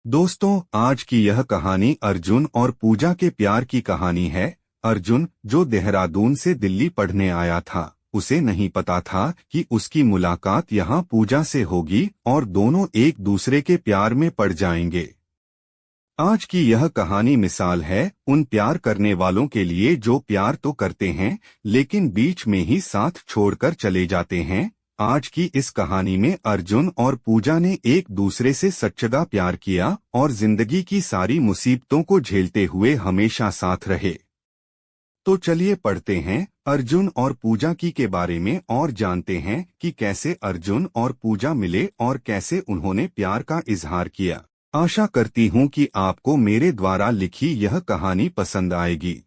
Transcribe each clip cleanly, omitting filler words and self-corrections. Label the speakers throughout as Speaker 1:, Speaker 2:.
Speaker 1: दोस्तों, आज की यह कहानी अर्जुन और पूजा के प्यार की कहानी है। अर्जुन, जो देहरादून से दिल्ली पढ़ने आया था, उसे नहीं पता था कि उसकी मुलाकात यहाँ पूजा से होगी और दोनों एक दूसरे के प्यार में पड़ जाएंगे। आज की यह कहानी मिसाल है उन प्यार करने वालों के लिए जो प्यार तो करते हैं लेकिन बीच में ही साथ छोड़कर चले जाते हैं। आज की इस कहानी में अर्जुन और पूजा ने एक दूसरे से सच्चा प्यार किया और जिंदगी की सारी मुसीबतों को झेलते हुए हमेशा साथ रहे। तो चलिए पढ़ते हैं अर्जुन और पूजा की के बारे में और जानते हैं कि कैसे अर्जुन और पूजा मिले और कैसे उन्होंने प्यार का इजहार किया। आशा करती हूँ कि आपको मेरे द्वारा लिखी यह कहानी पसंद आएगी।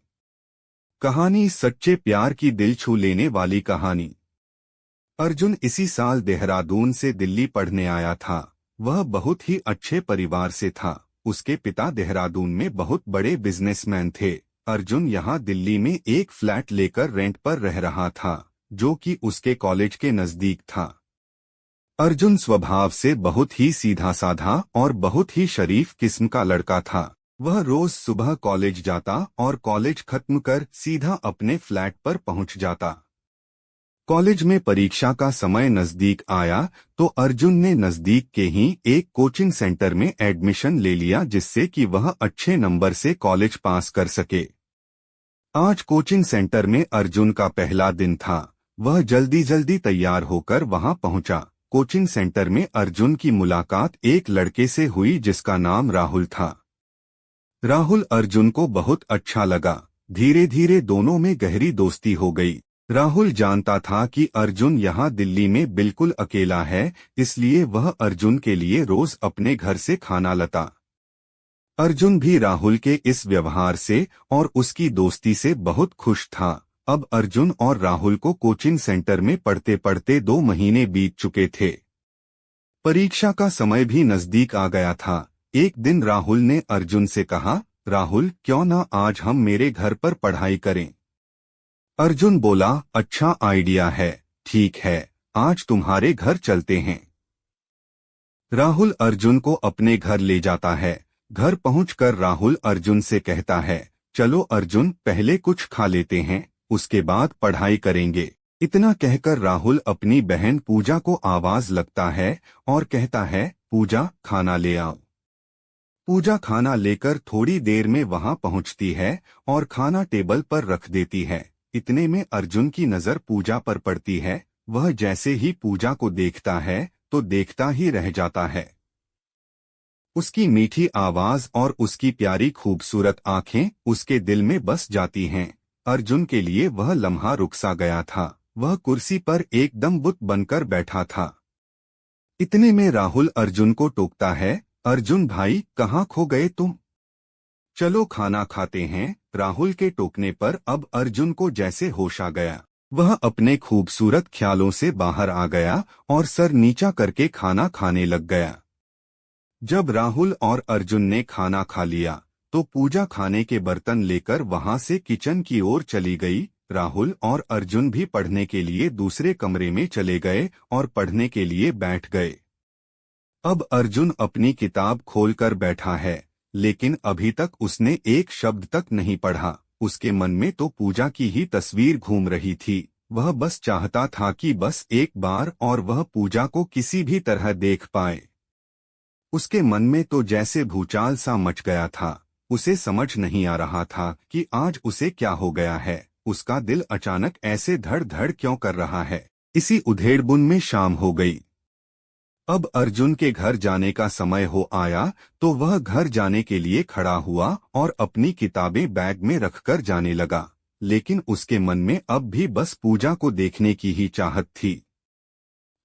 Speaker 1: कहानी सच्चे प्यार की दिल छू लेने वाली कहानी। अर्जुन इसी साल देहरादून से दिल्ली पढ़ने आया था। वह बहुत ही अच्छे परिवार से था। उसके पिता देहरादून में बहुत बड़े बिजनेसमैन थे। अर्जुन यहाँ दिल्ली में एक फ्लैट लेकर रेंट पर रह रहा था, जो कि उसके कॉलेज के नजदीक था। अर्जुन स्वभाव से बहुत ही सीधा साधा और बहुत ही शरीफ किस्म का लड़का था। वह रोज सुबह कॉलेज जाता और कॉलेज खत्म कर सीधा अपने फ्लैट पर पहुंच जाता। कॉलेज में परीक्षा का समय नजदीक आया तो अर्जुन ने नजदीक के ही एक कोचिंग सेंटर में एडमिशन ले लिया, जिससे कि वह अच्छे नंबर से कॉलेज पास कर सके। आज कोचिंग सेंटर में अर्जुन का पहला दिन था। वह जल्दी जल्दी तैयार होकर वहां पहुंचा। कोचिंग सेंटर में अर्जुन की मुलाकात एक लड़के से हुई जिसका नाम राहुल था। राहुल अर्जुन को बहुत अच्छा लगा। धीरे धीरे दोनों में गहरी दोस्ती हो गई। राहुल जानता था कि अर्जुन यहाँ दिल्ली में बिल्कुल अकेला है, इसलिए वह अर्जुन के लिए रोज अपने घर से खाना लाता। अर्जुन भी राहुल के इस व्यवहार से और उसकी दोस्ती से बहुत खुश था। अब अर्जुन और राहुल को कोचिंग सेंटर में पढ़ते पढ़ते 2 महीने बीत चुके थे। परीक्षा का समय भी नजदीक आ गया था। एक दिन राहुल ने अर्जुन से कहा, राहुल, क्यों ना आज हम मेरे घर पर पढ़ाई करें। अर्जुन बोला, अच्छा आइडिया है, ठीक है, आज तुम्हारे घर चलते हैं। राहुल अर्जुन को अपने घर ले जाता है। घर पहुंचकर राहुल अर्जुन से कहता है, चलो अर्जुन, पहले कुछ खा लेते हैं, उसके बाद पढ़ाई करेंगे। इतना कहकर राहुल अपनी बहन पूजा को आवाज लगता है और कहता है, पूजा, खाना ले आओ। पूजा खाना लेकर थोड़ी देर में वहां पहुंचती है और खाना टेबल पर रख देती है। इतने में अर्जुन की नजर पूजा पर पड़ती है। वह जैसे ही पूजा को देखता है तो देखता ही रह जाता है। उसकी मीठी आवाज और उसकी प्यारी खूबसूरत आंखें उसके दिल में बस जाती हैं। अर्जुन के लिए वह लम्हा रुक सा गया था। वह कुर्सी पर एकदम बुत बनकर बैठा था। इतने में राहुल अर्जुन को टोकता है, अर्जुन भाई, कहाँ खो गए तुम? चलो खाना खाते हैं। राहुल के टोकने पर अब अर्जुन को जैसे होश आ गया। वह अपने खूबसूरत ख्यालों से बाहर आ गया और सर नीचा करके खाना खाने लग गया। जब राहुल और अर्जुन ने खाना खा लिया तो पूजा खाने के बर्तन लेकर वहां से किचन की ओर चली गई। राहुल और अर्जुन भी पढ़ने के लिए दूसरे कमरे में चले गए और पढ़ने के लिए बैठ गए। अब अर्जुन अपनी किताब खोलकर बैठा है, लेकिन अभी तक उसने एक शब्द तक नहीं पढ़ा। उसके मन में तो पूजा की ही तस्वीर घूम रही थी। वह बस चाहता था कि बस एक बार और वह पूजा को किसी भी तरह देख पाए। उसके मन में तो जैसे भूचाल सा मच गया था। उसे समझ नहीं आ रहा था कि आज उसे क्या हो गया है। उसका दिल अचानक ऐसे धड़ धड़ क्यों कर रहा है। इसी उधेड़बुन में शाम हो गई। अब अर्जुन के घर जाने का समय हो आया तो वह घर जाने के लिए खड़ा हुआ और अपनी किताबें बैग में रखकर जाने लगा। लेकिन उसके मन में अब भी बस पूजा को देखने की ही चाहत थी।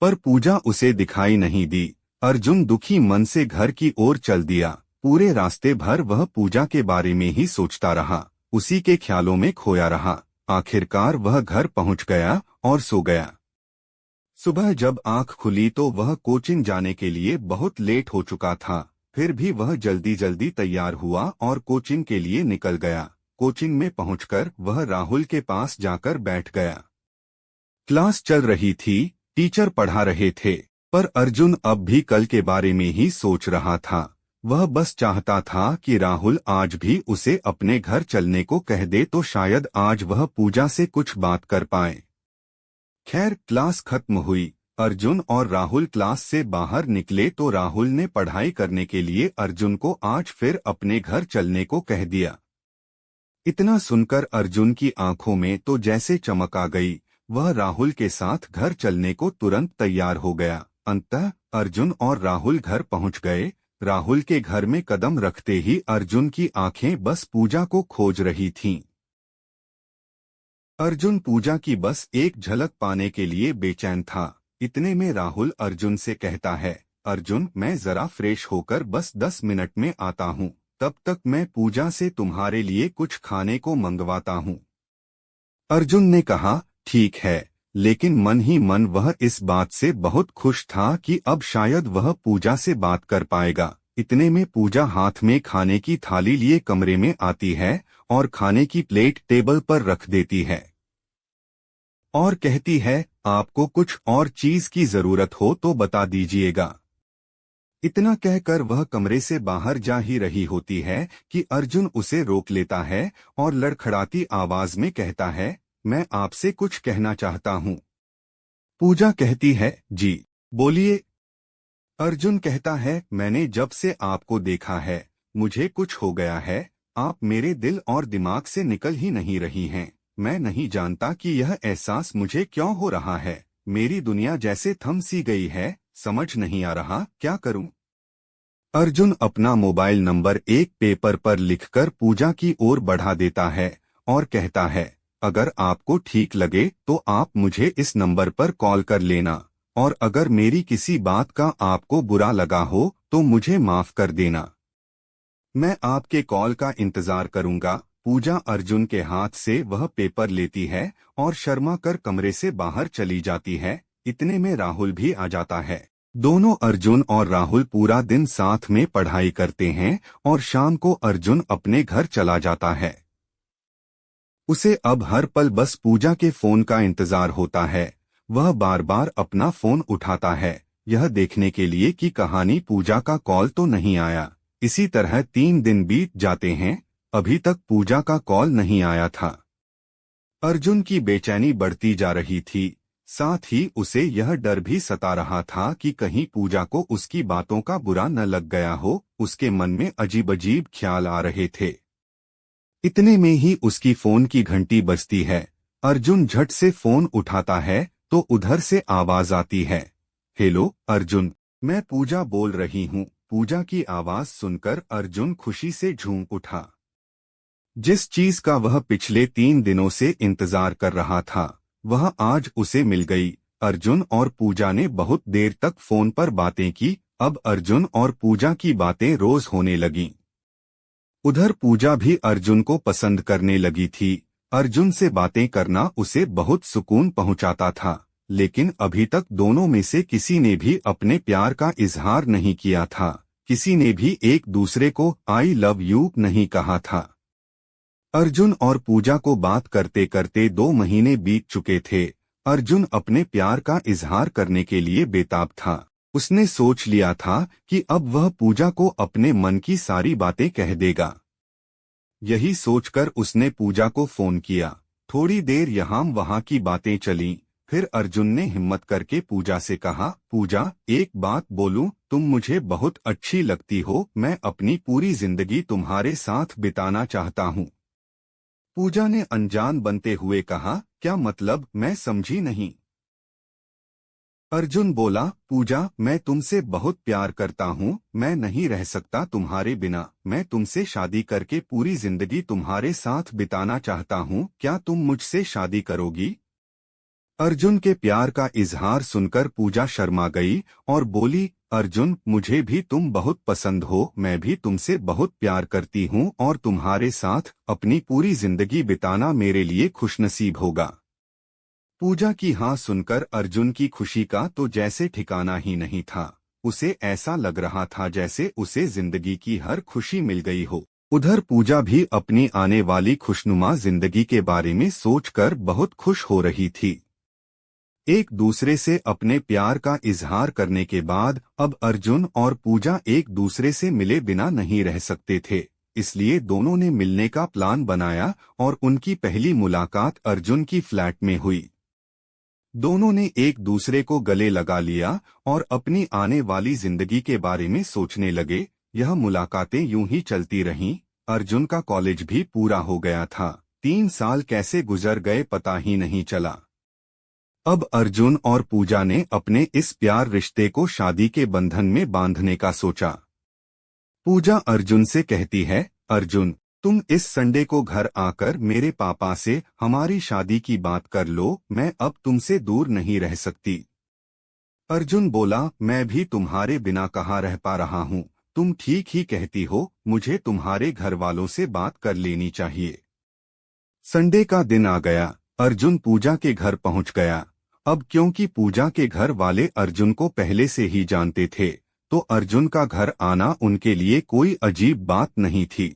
Speaker 1: पर पूजा उसे दिखाई नहीं दी। अर्जुन दुखी मन से घर की ओर चल दिया। पूरे रास्ते भर वह पूजा के बारे में ही सोचता रहा, उसी के ख्यालों में खोया रहा। आखिरकार वह घर पहुंच गया और सो गया। सुबह जब आंख खुली तो वह कोचिंग जाने के लिए बहुत लेट हो चुका था। फिर भी वह जल्दी जल्दी तैयार हुआ और कोचिंग के लिए निकल गया। कोचिंग में पहुंचकर वह राहुल के पास जाकर बैठ गया। क्लास चल रही थी, टीचर पढ़ा रहे थे, पर अर्जुन अब भी कल के बारे में ही सोच रहा था। वह बस चाहता था कि राहुल आज भी उसे अपने घर चलने को कह दे तो शायद आज वह पूजा से कुछ बात कर पाए। खैर, क्लास खत्म हुई। अर्जुन और राहुल क्लास से बाहर निकले तो राहुल ने पढ़ाई करने के लिए अर्जुन को आज फिर अपने घर चलने को कह दिया। इतना सुनकर अर्जुन की आंखों में तो जैसे चमक आ गई। वह राहुल के साथ घर चलने को तुरंत तैयार हो गया। अंततः अर्जुन और राहुल घर पहुंच गए। राहुल के घर में कदम रखते ही अर्जुन की आंखें बस पूजा को खोज रही थीं। अर्जुन पूजा की बस एक झलक पाने के लिए बेचैन था। इतने में राहुल अर्जुन से कहता है, अर्जुन, मैं जरा फ्रेश होकर बस 10 मिनट में आता हूँ। तब तक मैं पूजा से तुम्हारे लिए कुछ खाने को मंगवाता हूँ। अर्जुन ने कहा, ठीक है, लेकिन मन ही मन वह इस बात से बहुत खुश था कि अब शायद वह पूजा से बात कर पाएगा। इतने में पूजा हाथ में खाने की थाली लिए कमरे में आती है और खाने की प्लेट टेबल पर रख देती है और कहती है, आपको कुछ और चीज की जरूरत हो तो बता दीजिएगा। इतना कहकर वह कमरे से बाहर जा ही रही होती है कि अर्जुन उसे रोक लेता है और लड़खड़ाती आवाज में कहता है, मैं आपसे कुछ कहना चाहता हूँ। पूजा कहती है, जी बोलिए। अर्जुन कहता है, मैंने जब से आपको देखा है मुझे कुछ हो गया है। आप मेरे दिल और दिमाग से निकल ही नहीं रही हैं। मैं नहीं जानता कि यह एहसास मुझे क्यों हो रहा है। मेरी दुनिया जैसे थम सी गई है। समझ नहीं आ रहा क्या करूं। अर्जुन अपना मोबाइल नंबर एक पेपर पर लिखकर पूजा की ओर बढ़ा देता है और कहता है, अगर आपको ठीक लगे तो आप मुझे इस नंबर पर कॉल कर लेना और अगर मेरी किसी बात का आपको बुरा लगा हो तो मुझे माफ कर देना। मैं आपके कॉल का इंतजार करूंगा। पूजा अर्जुन के हाथ से वह पेपर लेती है और शर्मा कर कमरे से बाहर चली जाती है। इतने में राहुल भी आ जाता है। दोनों अर्जुन और राहुल पूरा दिन साथ में पढ़ाई करते हैं और शाम को अर्जुन अपने घर चला जाता है। उसे अब हर पल बस पूजा के फोन का इंतजार होता है। वह बार बार अपना फोन उठाता है, यह देखने के लिए कि कहानी पूजा का कॉल तो नहीं आया। इसी तरह 3 दिन बीत जाते हैं। अभी तक पूजा का कॉल नहीं आया था। अर्जुन की बेचैनी बढ़ती जा रही थी। साथ ही उसे यह डर भी सता रहा था कि कहीं पूजा को उसकी बातों का बुरा न लग गया हो। उसके मन में अजीब अजीब ख्याल आ रहे थे। इतने में ही उसकी फोन की घंटी बजती है। अर्जुन झट से फोन उठाता है तो उधर से आवाज आती है, हेलो अर्जुन, मैं पूजा बोल रही हूँ। पूजा की आवाज सुनकर अर्जुन खुशी से झूम उठा। जिस चीज का वह पिछले 3 दिनों से इंतजार कर रहा था वह आज उसे मिल गई। अर्जुन और पूजा ने बहुत देर तक फोन पर बातें की। अब अर्जुन और पूजा की बातें रोज होने लगीं। उधर पूजा भी अर्जुन को पसंद करने लगी थी। अर्जुन से बातें करना उसे बहुत सुकून पहुंचाता था, लेकिन अभी तक दोनों में से किसी ने भी अपने प्यार का इजहार नहीं किया था। किसी ने भी एक दूसरे को आई लव यू नहीं कहा था। अर्जुन और पूजा को बात करते करते 2 महीने बीत चुके थे। अर्जुन अपने प्यार का इजहार करने के लिए बेताब था। उसने सोच लिया था कि अब वह पूजा को अपने मन की सारी बातें कह देगा। यही सोचकर उसने पूजा को फोन किया। थोड़ी देर यहाँ वहाँ की बातें चलीं। फिर अर्जुन ने हिम्मत करके पूजा से कहा, पूजा एक बात बोलूं, तुम मुझे बहुत अच्छी लगती हो। मैं अपनी पूरी जिंदगी तुम्हारे साथ बिताना चाहता हूँ। पूजा ने अनजान बनते हुए कहा, क्या मतलब, मैं समझी नहीं। अर्जुन बोला, पूजा मैं तुमसे बहुत प्यार करता हूँ। मैं नहीं रह सकता तुम्हारे बिना। मैं तुमसे शादी करके पूरी जिंदगी तुम्हारे साथ बिताना चाहता हूँ। क्या तुम मुझसे शादी करोगी? अर्जुन के प्यार का इजहार सुनकर पूजा शर्मा गई और बोली, अर्जुन मुझे भी तुम बहुत पसंद हो। मैं भी तुमसे बहुत प्यार करती हूँ और तुम्हारे साथ अपनी पूरी जिंदगी बिताना मेरे लिए खुशनसीब होगा। पूजा की हाँ सुनकर अर्जुन की खुशी का तो जैसे ठिकाना ही नहीं था। उसे ऐसा लग रहा था जैसे उसे जिंदगी की हर खुशी मिल गई हो। उधर पूजा भी अपनी आने वाली खुशनुमा जिंदगी के बारे में सोचकर बहुत खुश हो रही थी। एक दूसरे से अपने प्यार का इजहार करने के बाद अब अर्जुन और पूजा एक दूसरे से मिले बिना नहीं रह सकते थे, इसलिए दोनों ने मिलने का प्लान बनाया और उनकी पहली मुलाकात अर्जुन की फ्लैट में हुई। दोनों ने एक दूसरे को गले लगा लिया और अपनी आने वाली जिंदगी के बारे में सोचने लगे। यह मुलाकातें यूं ही चलती रहीं। अर्जुन का कॉलेज भी पूरा हो गया था। 3 साल कैसे गुजर गए पता ही नहीं चला। अब अर्जुन और पूजा ने अपने इस प्यार रिश्ते को शादी के बंधन में बांधने का सोचा। पूजा अर्जुन से कहती है, अर्जुन, तुम इस संडे को घर आकर मेरे पापा से हमारी शादी की बात कर लो, मैं अब तुमसे दूर नहीं रह सकती। अर्जुन बोला, मैं भी तुम्हारे बिना कहाँ रह पा रहा हूँ। तुम ठीक ही कहती हो, मुझे तुम्हारे घर वालों से बात कर लेनी चाहिए। संडे का दिन आ गया। अर्जुन पूजा के घर पहुंच गया। अब क्योंकि पूजा के घर वाले अर्जुन को पहले से ही जानते थे, तो अर्जुन का घर आना उनके लिए कोई अजीब बात नहीं थी।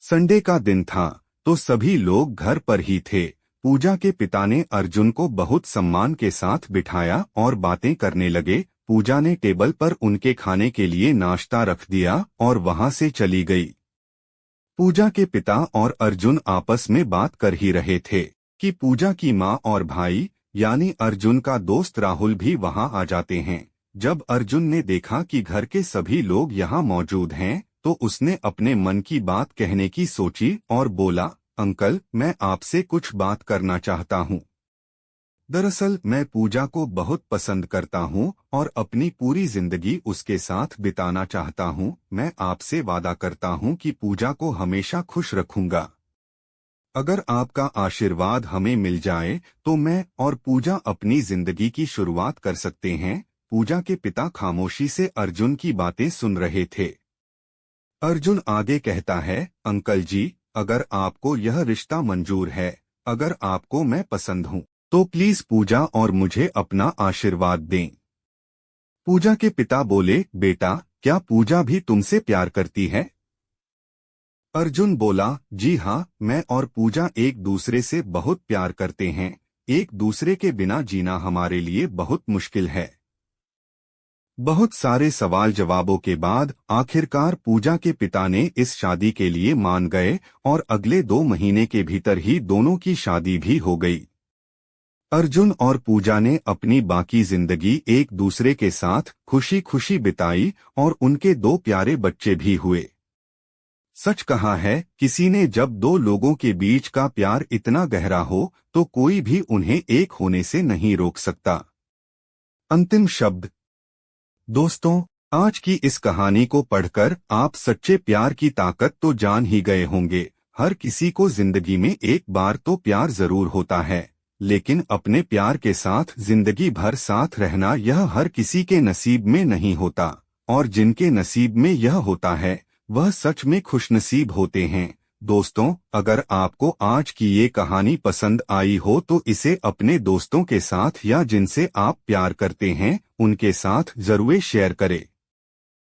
Speaker 1: संडे का दिन था तो सभी लोग घर पर ही थे। पूजा के पिता ने अर्जुन को बहुत सम्मान के साथ बिठाया और बातें करने लगे। पूजा ने टेबल पर उनके खाने के लिए नाश्ता रख दिया और वहां से चली गई। पूजा के पिता और अर्जुन आपस में बात कर ही रहे थे कि पूजा की माँ और भाई यानी अर्जुन का दोस्त राहुल भी वहां आ जाते हैं। जब अर्जुन ने देखा कि घर के सभी लोग यहाँ मौजूद हैं, तो उसने अपने मन की बात कहने की सोची और बोला, अंकल, मैं आपसे कुछ बात करना चाहता हूँ। दरअसल मैं पूजा को बहुत पसंद करता हूँ और अपनी पूरी जिंदगी उसके साथ बिताना चाहता हूँ। मैं आपसे वादा करता हूँ कि पूजा को हमेशा खुश रखूंगा। अगर आपका आशीर्वाद हमें मिल जाए तो मैं और पूजा अपनी जिंदगी की शुरुआत कर सकते हैं। पूजा के पिता खामोशी से अर्जुन की बातें सुन रहे थे। अर्जुन आगे कहता है, अंकल जी, अगर आपको यह रिश्ता मंजूर है, अगर आपको मैं पसंद हूँ, तो प्लीज पूजा और मुझे अपना आशीर्वाद दें। पूजा के पिता बोले, बेटा, क्या पूजा भी तुमसे प्यार करती है? अर्जुन बोला, जी हाँ, मैं और पूजा एक दूसरे से बहुत प्यार करते हैं। एक दूसरे के बिना जीना हमारे लिए बहुत मुश्किल है। बहुत सारे सवाल जवाबों के बाद आखिरकार पूजा के पिता ने इस शादी के लिए मान गए और अगले 2 महीने के भीतर ही दोनों की शादी भी हो गई। अर्जुन और पूजा ने अपनी बाकी जिंदगी एक दूसरे के साथ खुशी खुशी बिताई और उनके 2 प्यारे बच्चे भी हुए। सच कहा है, किसी ने जब 2 लोगों के बीच का प्यार इतना गहरा हो तो कोई भी उन्हें एक होने से नहीं रोक सकता। अंतिम शब्द। दोस्तों, आज की इस कहानी को पढ़कर आप सच्चे प्यार की ताकत तो जान ही गए होंगे। हर किसी को जिंदगी में एक बार तो प्यार जरूर होता है, लेकिन अपने प्यार के साथ जिंदगी भर साथ रहना यह हर किसी के नसीब में नहीं होता, और जिनके नसीब में यह होता है वह सच में खुशनसीब होते हैं। दोस्तों, अगर आपको आज की ये कहानी पसंद आई हो तो इसे अपने दोस्तों के साथ या जिनसे आप प्यार करते हैं उनके साथ जरूर शेयर करें।